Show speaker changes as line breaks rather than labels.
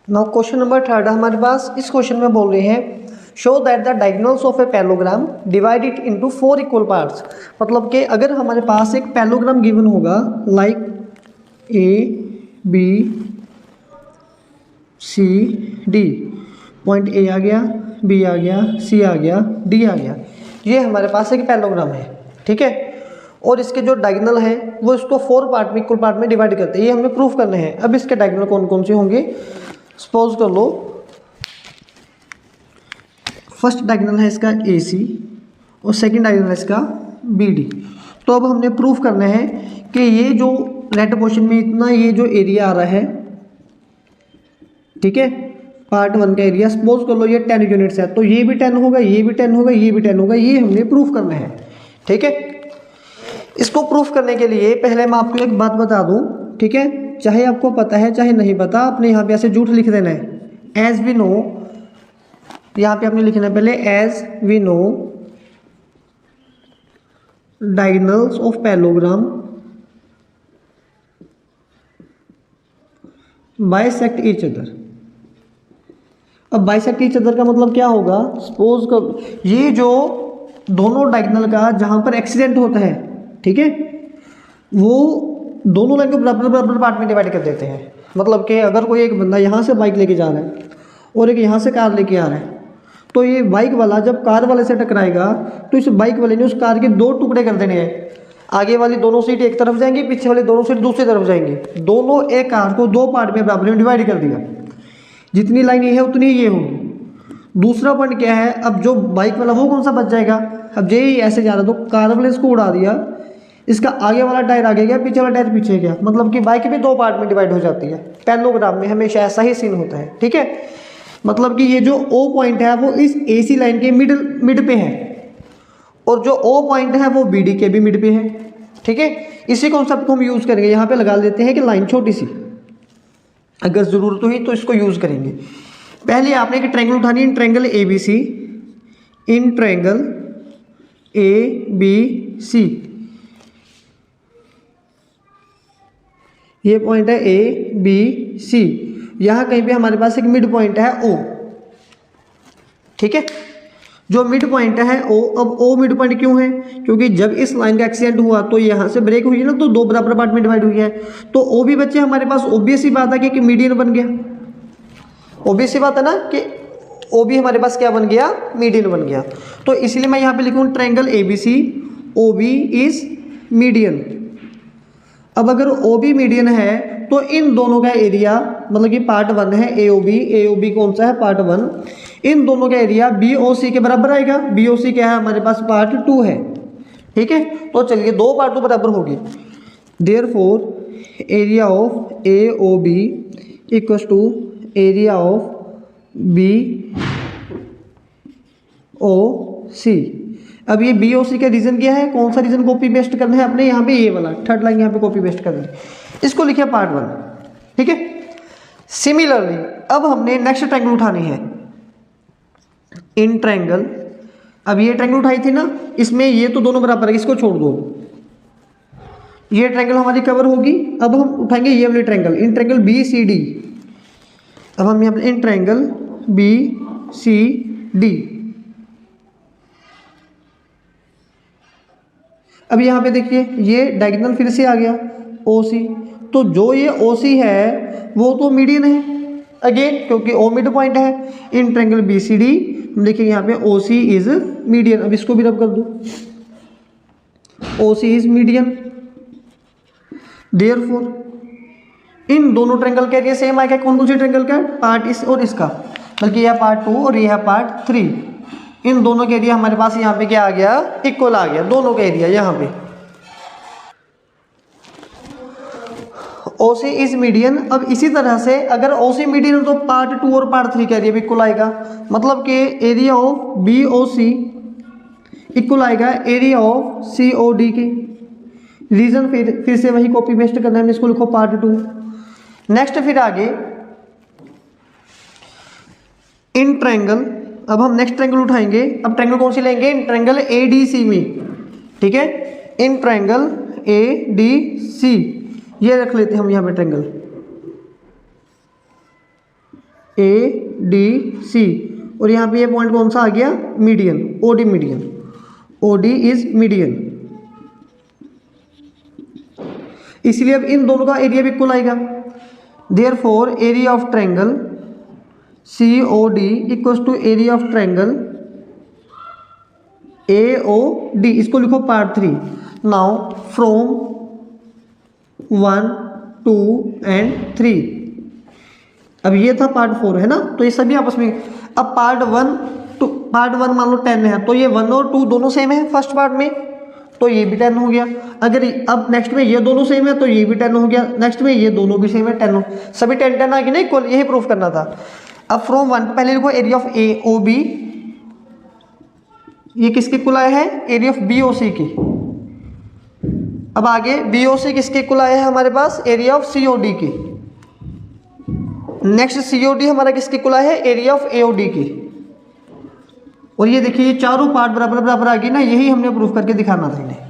Now question number third हमारे पास। इस question में बोल रहे हैं show that the diagonals of a parallelogram divide it into 4 equal parts. मतलब कि अगर हमारे पास एक पैलोग्राम गिवन होगा like A B C D, point A आ गया, बी आ गया, सी आ गया, डी आ गया, ये हमारे पास एक पैलोग्राम है, ठीक है। और इसके जो डायगोनल है वो इसको 4 पार्ट में इक्वल पार्ट में डिवाइड करते हैं, ये हमें प्रूफ करने हैं। अब इसके डायगोनल कौन कौन से होंगे, सपोज कर लो फर्स्ट डायगोनल है इसका ए सी और सेकंड डायगोनल है इसका बी डी। तो अब हमने प्रूफ करना है कि ये जो रेड पोर्शन में इतना ये जो एरिया आ रहा है, ठीक है, पार्ट 1 का एरिया सपोज कर लो ये 10 यूनिट्स है, तो ये भी 10 होगा, ये भी 10 होगा, ये भी 10 होगा, ये हमने प्रूफ करना है, ठीक है। इसको प्रूफ करने के लिए पहले मैं आपको एक बात बता दूं, ठीक है, चाहे आपको पता है चाहे नहीं पता, आपने यहाँ पे ऐसे झूठ लिख देना है। एज वी नो, यहाँ पे आपने लिखना है पहले as we know diagonals of parallelogram bisect each other. अब बाइसेक्ट ईच अदर का मतलब क्या होगा, सपोज कर ये जो दोनों डायगोनल का जहां पर एक्सीडेंट होता है, ठीक है, वो दोनों लाइन को बराबर बराबर पार्ट में डिवाइड कर देते हैं। मतलब कि अगर कोई एक बंदा यहाँ से बाइक लेके जा रहा है और एक यहाँ से कार लेके आ रहा है, तो ये बाइक वाला जब कार वाले से टकराएगा तो इस बाइक वाले ने उस कार के 2 टुकड़े कर देने हैं। आगे वाली दोनों सीट एक तरफ जाएंगी, पीछे वाली दोनों सीट दूसरी तरफ जाएंगी। दोनों एक कार को 2 पार्ट में बराबर में डिवाइड कर दिया, जितनी लाइन ये है उतनी ये होगी। दूसरा पॉइंट क्या है, अब जो बाइक वाला वो कौन सा बच जाएगा, अब जे ऐसे जा रहा तो कार वाले इसको उड़ा दिया, इसका आगे वाला टायर आगे गया, पीछे वाला टायर पीछे गया, मतलब कि बाइक भी 2 पार्ट में डिवाइड हो जाती है। पैलोग्राम में हमेशा ऐसा ही सीन होता है, ठीक है। मतलब कि ये जो O पॉइंट है वो इस AC लाइन के मिड पे है और जो O पॉइंट है वो BD के भी मिड पे है, ठीक है। इसी कॉन्सेप्ट को हम यूज़ करेंगे, यहाँ पे लगा देते हैं कि लाइन छोटी सी, अगर ज़रूरत हुई तो इसको यूज़ करेंगे। पहले आपने एक ट्रायंगल उठानी है, triangle ABC, in triangle ABC ये पॉइंट है ABC, यहाँ कहीं पे हमारे पास एक मिड पॉइंट है O, ठीक है। जो मिड पॉइंट है O, अब O मिड पॉइंट क्यों है, क्योंकि जब इस लाइन का एक्सीडेंट हुआ तो यहाँ से ब्रेक हुई है ना, तो 2 बराबर पार्ट में डिवाइड हुई है, तो O भी बच्चे हमारे पास ऑब्वियस ही बात है कि मीडियन बन गया। ऑब्वियस ही बात है ना कि O भी हमारे पास क्या बन गया, मीडियन बन गया। तो इसलिए मैं यहाँ पे लिखूँ triangle ABC, OB is median. अब अगर OB मीडियन है तो इन दोनों का एरिया, मतलब कि पार्ट 1 है AOB कौन सा है, पार्ट 1, इन दोनों का एरिया BOC के बराबर आएगा। BOC क्या है हमारे पास, पार्ट 2 है, ठीक है। तो चलिए 2 पार्ट 2 बराबर होगी, therefore area of AOB equals to area of BOC। अब ये BOC का रीजन क्या है, कौन सा रीजन कॉपी पेस्ट करना है अपने, यहाँ पे ये वाला थर्ड लाइन यहाँ पे कॉपी पेस्ट कर दें, इसको लिखिए पार्ट 1, ठीक है। सिमिलरली अब हमने नेक्स्ट ट्रायंगल उठानी है, इन ट्रायंगल। अब ये ट्रायंगल उठाई थी ना, इसमें ये तो दोनों बराबर है, इसको छोड़ दो, ये ट्रायंगल हमारी कवर होगी। अब हम उठाएंगे ये वाली ट्रायंगल, इन ट्रायंगल BCD। अब हम यहाँ पे इन ट्रायंगल BCD, अब यहाँ पे देखिए ये डायगोनल फिर से आ गया OC, तो जो ये OC है वो तो मीडियन है अगेन, क्योंकि O मिड पॉइंट है। इन ट्रायंगल BCD देखिए यहाँ पे OC इज मीडियन, अब इसको भी रब कर दो, OC is median, therefore in दोनों ट्रायंगल के एरिया सेम आएगा। कौन कौन सी ट्रायंगल का, पार्ट इस और इसका, बल्कि यह पार्ट 2 और यह पार्ट 3, इन दोनों के एरिया हमारे पास यहाँ पे क्या आ गया, इक्वल आ गया, दोनों के एरिया यहाँ पे। OC is median. अब इसी तरह से अगर OC मीडियन तो पार्ट 2 और पार्ट 3 का एरिया भी इक्वल आएगा, मतलब कि एरिया ऑफ BOC इक्वल आएगा एरिया ऑफ COD के। रीजन फिर से वही कॉपी पेस्ट करना है, इसको लिखो पार्ट 2। नेक्स्ट फिर आगे इन ट्रायंगल, अब हम नेक्स्ट ट्रायंगल उठाएंगे। अब ट्रायंगल कौन सी लेंगे, इन ट्रायंगल ADC में, ठीक है, इन ट्रायंगल ADC ये रख लेते हैं हम यहाँ पे ट्रायंगल। ADC, और यहाँ पे ये पॉइंट कौन सा आ गया, median, OD median, OD is median. इसलिए अब इन दोनों का एरिया भी इक्वल आएगा। Therefore area of triangle COD equals to area of triangle AOD। इसको लिखो पार्ट 3। Now from 1, 2 and 3। अब ये था पार्ट 4 है ना, तो ये सभी आपस में। अब पार्ट 1 मान लो 10 है, तो ये 1 और 2 दोनों सेम है फर्स्ट पार्ट में, तो ये भी 10 हो गया। अगर अब नेक्स्ट में ये दोनों सेम है तो ये भी 10 हो गया, नेक्स्ट में ये दोनों भी सेम है 10 हो, सभी 10 10 आ गई ना इक्वल, यही प्रूफ करना था। अब फ्रॉम 1 पहले लिखो एरिया ऑफ AOB, ये किसके इक्वल आया है, एरिया ऑफ BOC की। अब आगे BOC किसके इक्वल आया है हमारे पास, एरिया ऑफ COD की। नेक्स्ट COD हमारा किसके इक्वल आया है, एरिया ऑफ AOD की। और ये देखिए ये चारों पार्ट बराबर बराबर आ गई ना, यही हमने प्रूफ करके दिखाना था इन्हें।